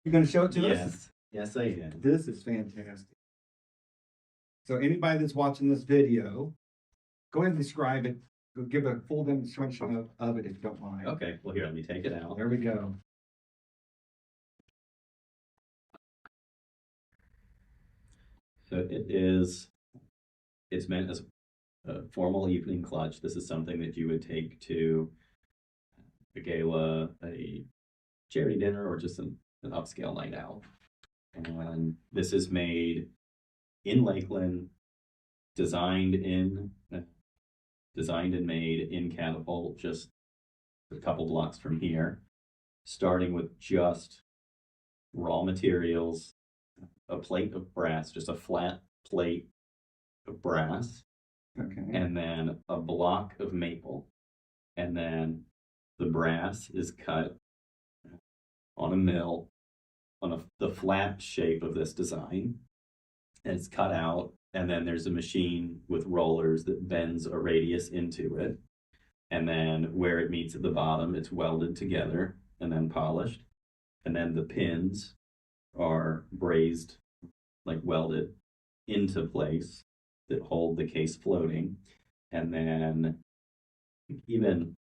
You gonna show it to us? Yes, yes, I am. This is fantastic. So anybody that's watching this video, go ahead and describe it. Go give a full demonstration of it if you don't mind. Okay, well, here, let me take it out. There we go. So it's meant as a formal evening clutch. This is something that you would take to a gala, a charity dinner, or just an upscale night out. And this is made in Lakeland, designed and made in Catapult, just a couple blocks from here, starting with just raw materials, a plate of brass, just a flat plate of brass, Okay. and then a block of maple. And then the brass is cut on a mill on the flat shape of this design. And it's cut out, and then there's a machine with rollers that bends a radius into it. And then where it meets at the bottom, it's welded together and then polished. And then the pins are brazed, like welded into place that hold the case floating. And then even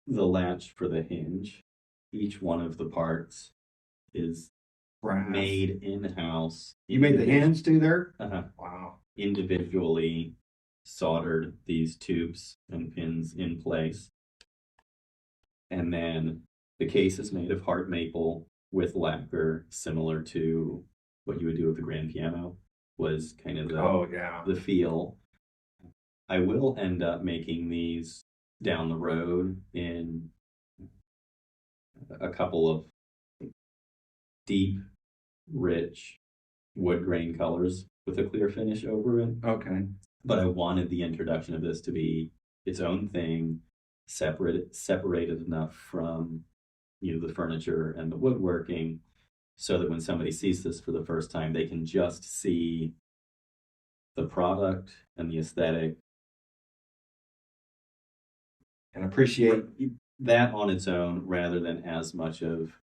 the latch for the hinge, each one of the parts is Brass. made in-house. You made the hinge too there? Uh-huh. Wow. Individually soldered these tubes and pins in place. And then the case is made of hard maple with lacquer, similar to what you would do with the grand piano, was kind of the feel. I will end up making these down the road in a couple of deep, rich wood grain colors with a clear finish over it. Okay. But I wanted the introduction of this to be its own thing, separated enough from the furniture and the woodworking, so that when somebody sees this for the first time, they can just see the product and the aesthetic And appreciate that on its own, rather than as much of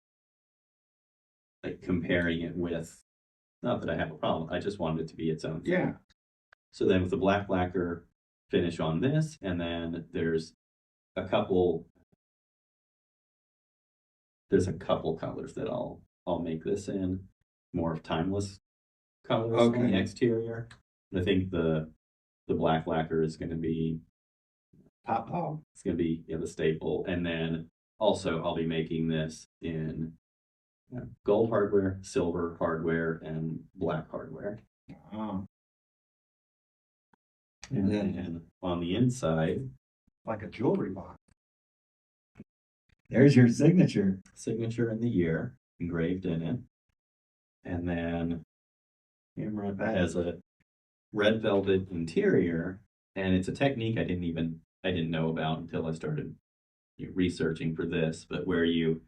like comparing it with. Not that I have a problem, I just wanted it to be its own thing. Yeah. So then with the black lacquer finish on this, and then there's a couple colors that I'll make this in, more of timeless colors on the exterior. And I think the black lacquer is going to be top dog. It's going to be the staple. And then also I'll be making this in gold hardware, silver hardware, and black hardware. Wow. And then on the inside, like a jewelry box. There's your signature and the year engraved in it. And then it has a red velvet interior, and it's a technique I didn't know about until I started researching for this, but where you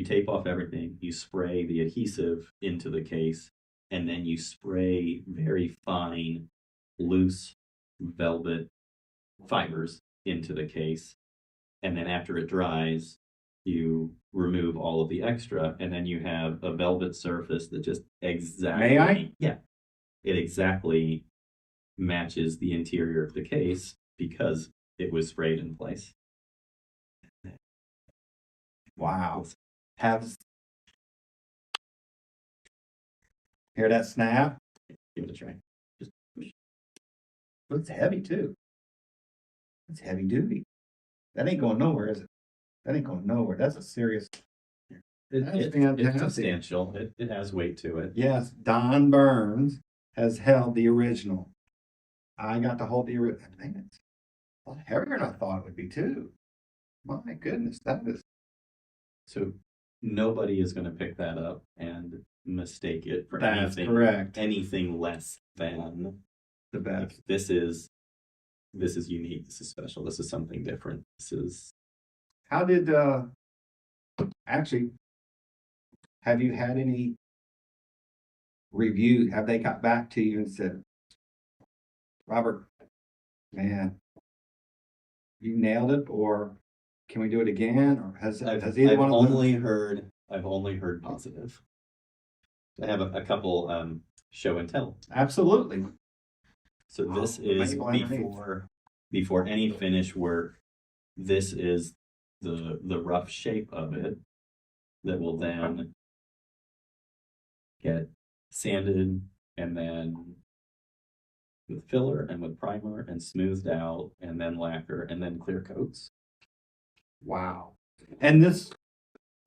tape off everything, you spray the adhesive into the case, and then you spray very fine, loose velvet fibers into the case. And then after it dries, you remove all of the extra, and then you have a velvet surface that just exactly. May I? Yeah. It exactly matches the interior of the case because it was sprayed in place. Wow. Hear that snap? Give it a try. Just push. But it's heavy too. It's heavy duty. That ain't going nowhere, is it? That ain't going nowhere. That's a serious. It's substantial. It has weight to it. Yes, Don Burns has held the original. I got to hold the original. It's a lot heavier than I thought it would be too. My goodness, that is. So nobody is going to pick that up and mistake it for correct. Anything less than the best. Like, this is unique. This is special. This is something different. This is. How did actually? Have you had any review? Have they got back to you and said, Robert, man, you nailed it, or Can we do it again, or has I've either one of them? I've only heard positive. I have a couple show and tell. Absolutely. So this the is maple underneath. before any finish work. This is the rough shape of it that will then get sanded and then with filler and with primer and smoothed out and then lacquer and then clear coats. Wow. And this,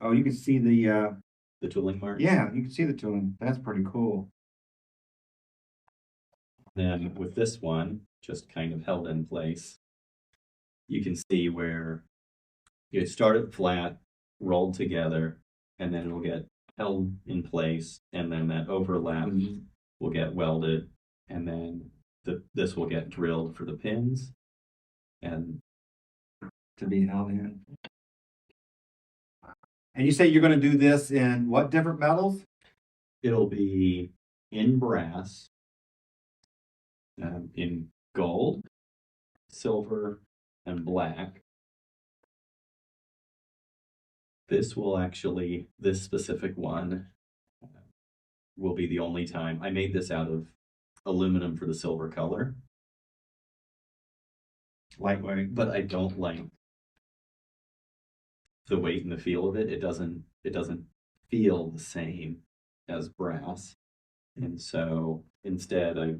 oh, you can see the tooling marks. yeah, you can see the tooling. That's pretty cool. Then with this one, just kind of held in place, you can see where you start it flat, rolled together, and then it'll get held in place, and then that overlap will get welded, and then this will get drilled for the pins, and to be held in. And you say you're going to do this in what different metals? it'll be in brass, in gold, silver, and black. This specific one will be the only time. I made this out of aluminum for the silver color. Lightweight. But I don't like the weight and the feel of it. It doesn't feel the same as brass. And so instead I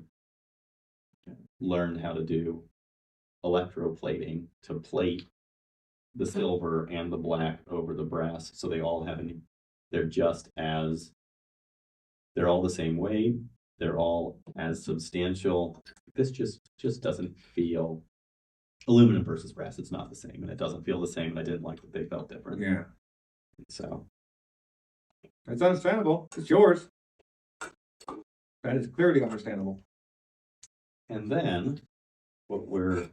learned how to do electroplating to plate the silver and the black over the brass, so they all have they're all the same weight, they're all as substantial. This just doesn't feel aluminum versus brass. It's not the same, and it doesn't feel the same. And I didn't like that they felt different. Yeah. So that's understandable. It's yours. That is clearly understandable. And then what we're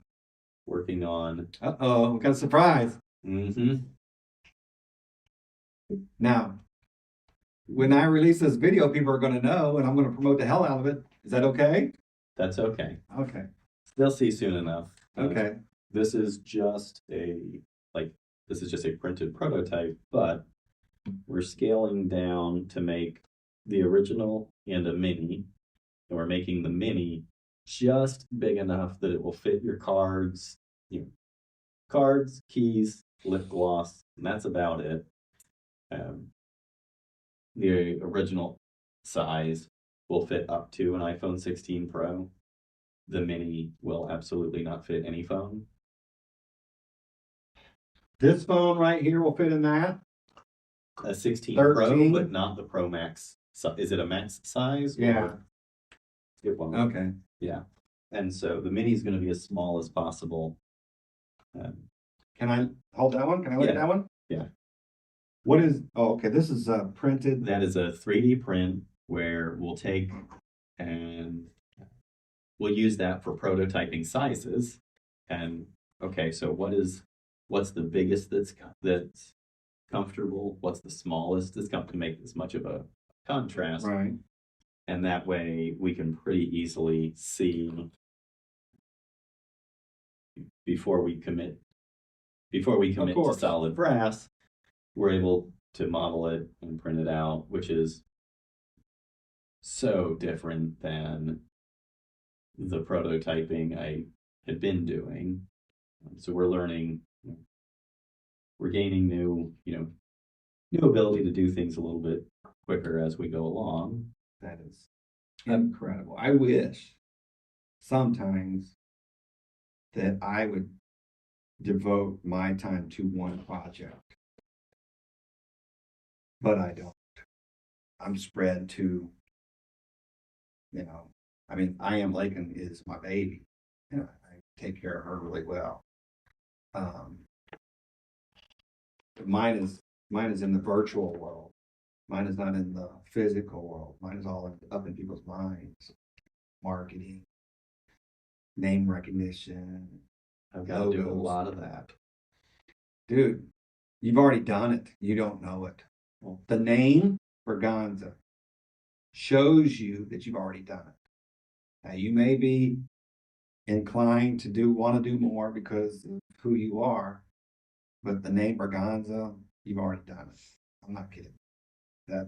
working on. Uh-oh, we got a surprise. Mm-hmm. Now, when I release this video, people are going to know, and I'm going to promote the hell out of it. Is that okay? That's okay. Okay. They'll see soon enough. Okay. This is just a printed prototype, but we're scaling down to make the original and a mini, and we're making the mini just big enough that it will fit your cards, keys, lip gloss, and that's about it. The original size will fit up to an iPhone 16 Pro. The mini will absolutely not fit any phone. This phone right here will fit in that. A 16 13? Pro, but not the Pro Max. So is it a max size? Yeah. Skip one. Okay. Yeah. And so the mini is going to be as small as possible. Can I hold that one? Can I look at that one? Yeah. What is, oh, okay, this is printed. That is a 3D print where we'll take and we'll use that for prototyping sizes. And okay, so what's the biggest that's comfortable? What's the smallest that's going to make as much of a contrast? Right. And that way we can pretty easily see before we commit to solid brass, we're able to model it and print it out, which is so different than the prototyping I had been doing. So we're learning, we're gaining new ability to do things a little bit quicker as we go along. That is incredible. I wish sometimes that I would devote my time to one project, but I don't. I'm spread to, I Am Lakeland is my baby, and I take care of her really well. Mine is in the virtual world. Mine is not in the physical world. Mine is all up in people's minds. Marketing, name recognition. I've got to do a lot of that. Dude, you've already done it. You don't know it. Well, the name Berganza shows you that you've already done it. Now, you may be inclined to want to do more because of who you are, But the name Berganza, you've already done it. I'm not kidding. I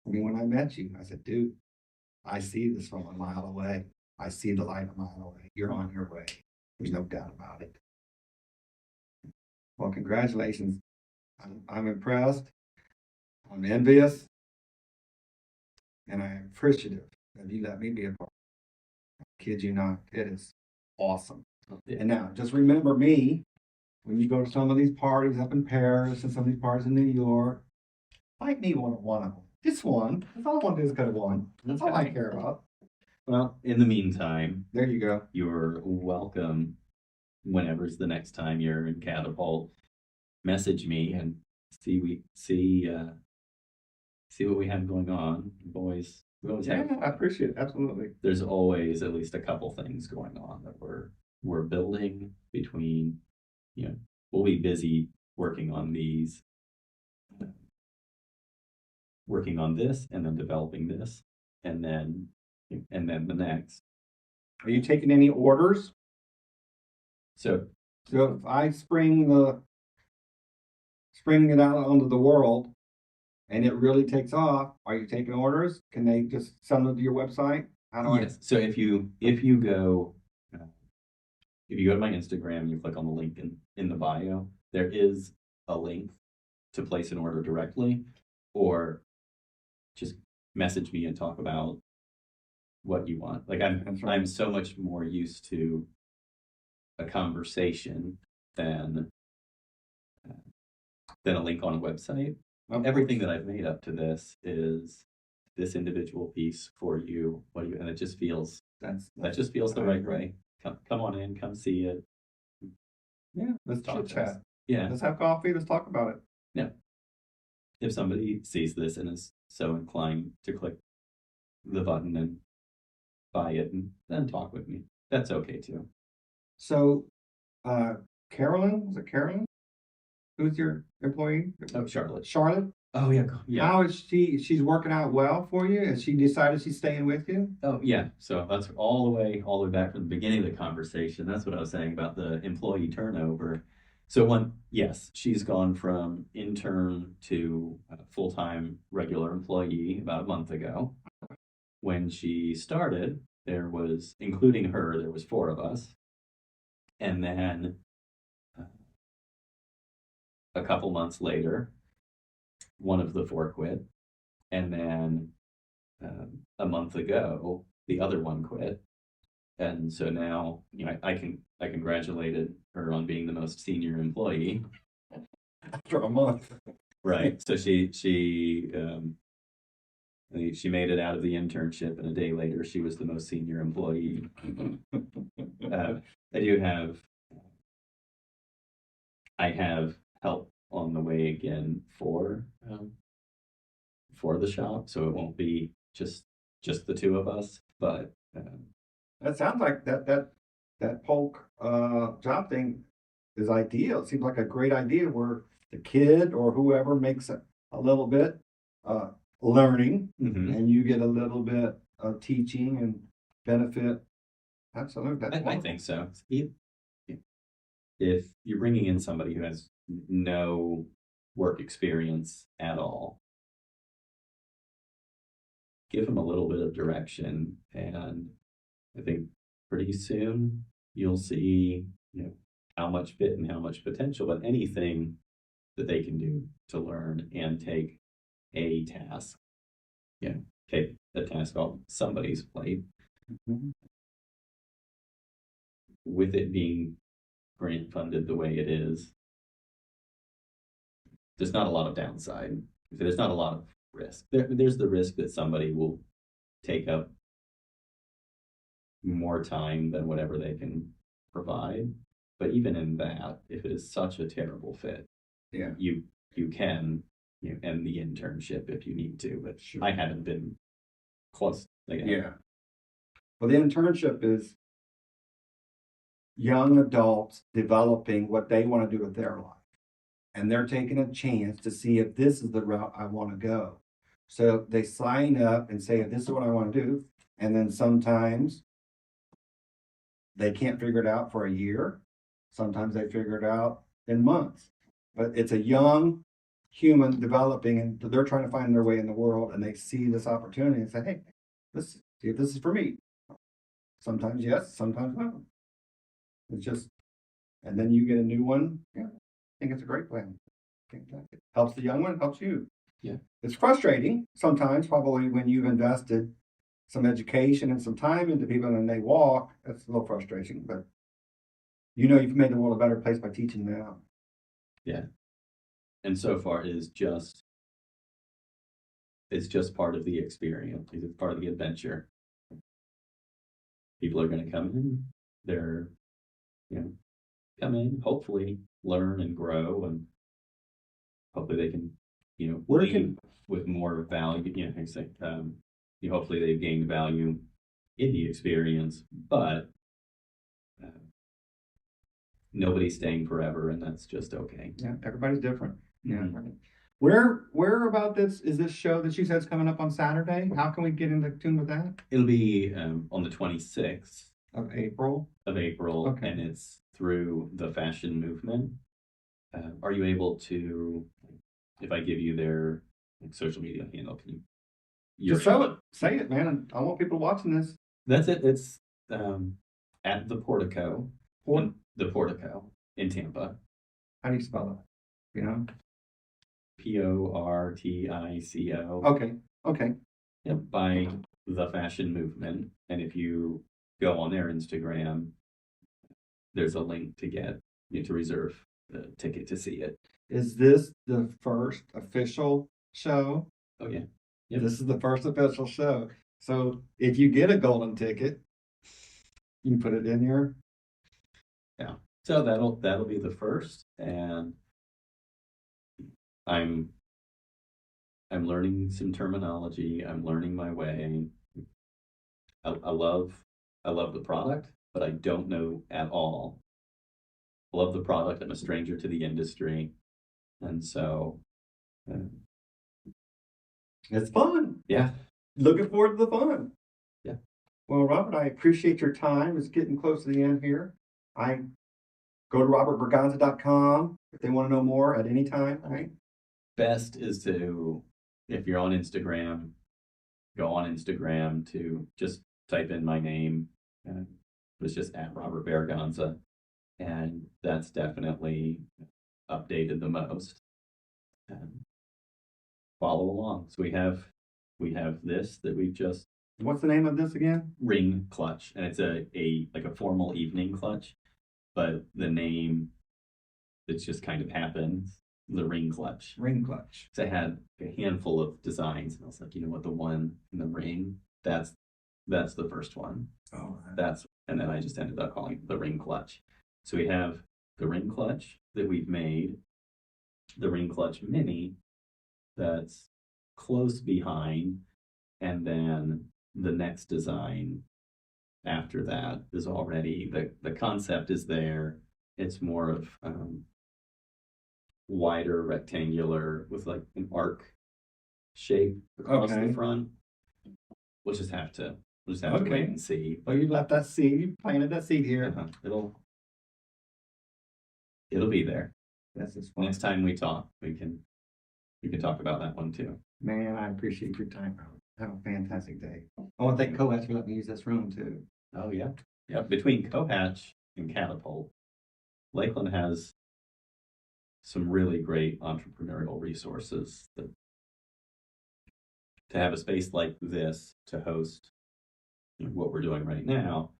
mean, when I met you, I said, dude, I see this from a mile away. I see the light a mile away. You're on your way. There's no doubt about it. Well, congratulations. I'm impressed. I'm envious. And I'm appreciative that you let me be a part. Kid you not, it is awesome. And now, just remember me when you go to some of these parties up in Paris and some of these parties in New York. Fight me one of them. Just one. That's all I want to do is cut one. That's all I care about. Well, in the meantime, there you go. You're welcome. Whenever's the next time you're in Catapult, message me and see what we have going on. We always have. I appreciate it. Absolutely. There's always at least a couple things going on that we're building between. We'll be busy working on these, working on this, and then developing this, and then the next. Are you taking any orders? So if I spring it out onto the world and it really takes off, are you taking orders? Can they just send them to your website? Yes. So if you go to my Instagram and you click on the link in the bio, there is a link to place an order directly, or just message me and talk about what you want. Like I'm so much more used to a conversation than a link on a website. Everything that I've made up to this is this individual piece for you. And it just feels that just feels the right way. Come on in, come see it. Yeah, let's chat. Yeah, let's have coffee. Let's talk about it. Yeah. If somebody sees this and is so inclined to click the button and buy it and then talk with me, that's okay too. So, Carolyn, was it Carolyn? Who's your employee? Oh, Charlotte. Charlotte? Oh, yeah. How is she's working out well for you? Has she decided she's staying with you? Oh, yeah. So that's all the way back from the beginning of the conversation. That's what I was saying about the employee turnover. So yes, she's gone from intern to full-time regular employee about a month ago. When she started, including her, there was 4 of us. And then a couple months later, one of the 4 quit. And then a month ago, the other one quit. And so now, I congratulated her on being the most senior employee after a month. Right. So she made it out of the internship, and a day later, she was the most senior employee. I have help on the way again for the shop, so it won't be just the 2 of us. But that sounds like that Polk job thing is ideal. It seems like a great idea where the kid or whoever makes a little bit learning, and you get a little bit of teaching and benefit. Absolutely, I think so. If you're bringing in somebody who has no work experience at all, give them a little bit of direction, and I think pretty soon you'll see, how much fit and how much potential, but anything that they can do to learn and take a task, take the task off somebody's plate, with it being grant funded the way it is, there's not a lot of downside. There's not a lot of risk. There's the risk that somebody will take up more time than whatever they can provide. But even in that, if it is such a terrible fit, you can end the internship if you need to. But sure. I haven't been close. Yeah. Well, the internship is young adults developing what they want to do with their life. And they're taking a chance to see if this is the route I want to go. So they sign up and say, this is what I want to do. And then sometimes they can't figure it out for a year. Sometimes they figure it out in months. But it's a young human developing, and they're trying to find their way in the world, and they see this opportunity and say, hey, let's see if this is for me. Sometimes yes, sometimes no. It's just, and then you get a new one. Yeah, I think it's a great plan. Fantastic. Helps the young one, helps you. Yeah. It's frustrating sometimes, probably when you've invested some education and some time into people and they walk, that's a little frustrating, but you know you've made the world a better place by teaching them. Yeah. And so far it's just part of the experience. It's part of the adventure. People are going to come in. They're, come in, hopefully learn and grow, and hopefully they can, leave with more value. I say, hopefully they've gained value in the experience, but nobody's staying forever, and that's just okay. Yeah, everybody's different. Yeah. Mm-hmm. Where about this is this show that you said is coming up on Saturday? How can we get into tune with that? It'll be on the 26th of April. Okay. And it's through the fashion movement. Are you able to, if I give you their social media handle, can you just show it? Say it, man. I want people watching this. That's it. It's at the Portico. The Portico in Tampa. How do you spell it? Portico. Okay. Yep, by the fashion movement. And if you go on their Instagram, there's a link to reserve the ticket to see it. Is this the first official show? Oh yeah. Yep. This is the first official show. So if you get a golden ticket, you can put it in here. Yeah. So that'll be the first, and I'm learning some terminology. I'm learning my way. I love the product, but I don't know at all. I love the product. I'm a stranger to the industry, and so it's fun. Yeah. Looking forward to the fun. Yeah. Well, Robert, I appreciate your time. It's getting close to the end here. I go to robertberganza.com if they want to know more at any time, right? Best is to, if you're on Instagram, go on Instagram to just type in my name. It's just at Robert Berganza, and that's definitely updated the most. Follow along. So we have this that we've just. What's the name of this again? Ring clutch, and it's a formal evening clutch, but the name that's just kind of happens, the ring clutch. Ring clutch. So I had a handful of designs, and I was like, you know what, the one in the ring, that's the first one. Oh, and then I just ended up calling it the ring clutch. So we have the ring clutch that we've made, the ring clutch mini that's close behind, and then the next design after that is already, the concept is there. It's more of wider, rectangular with like an arc shape across the front. We'll just have to wait and see. Well, you left that seed. You planted that seed here. It'll be there. That's just fun. Next time we talk, we can talk about that one too. Man, I appreciate your time, Robert. Have a fantastic day. I want to thank Cohatch for letting me use this room too. Oh yeah. Yeah. Between Cohatch and Catapult, Lakeland has some really great entrepreneurial resources. To have a space like this to host what we're doing right now,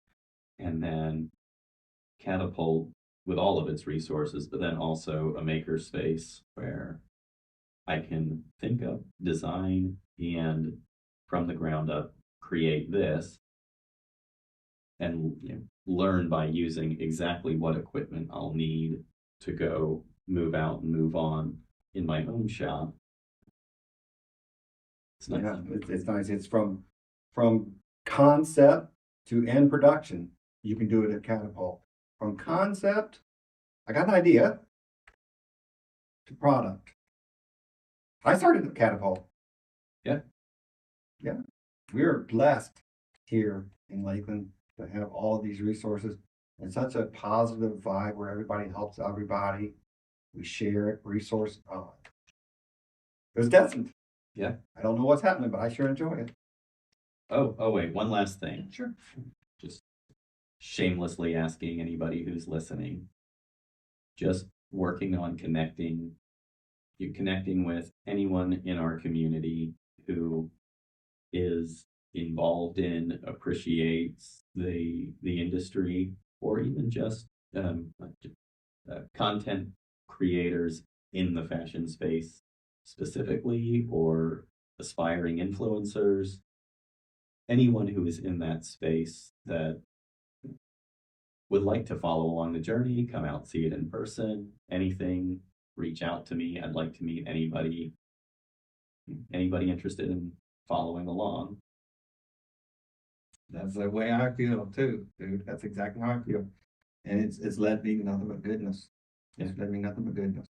and then Catapult with all of its resources, but then also a maker space where I can think of, design, and from the ground up create this, and learn by using exactly what equipment I'll need to go move out and move on in my own shop. It's nice. Yeah, it's nice. It's from concept to end production. You can do it at Catapult. From concept, I got an idea, to product. I started at Catapult. Yeah. We are blessed here in Lakeland to have all of these resources and such a positive vibe where everybody helps everybody. We share it, resource. Oh, it was destined. Yeah. I don't know what's happening, but I sure enjoy it. Oh, wait, one last thing. Sure. Just shamelessly asking anybody who's listening, just working on connecting with anyone in our community who is involved in, appreciates the industry, or even just content creators in the fashion space specifically, or aspiring influencers, anyone who is in that space that would like to follow along the journey, come out, see it in person, anything, reach out to me. I'd like to meet anybody interested in following along. That's the way I feel too, dude. That's exactly how I feel. And it's led me nothing but goodness. It's led me nothing but goodness.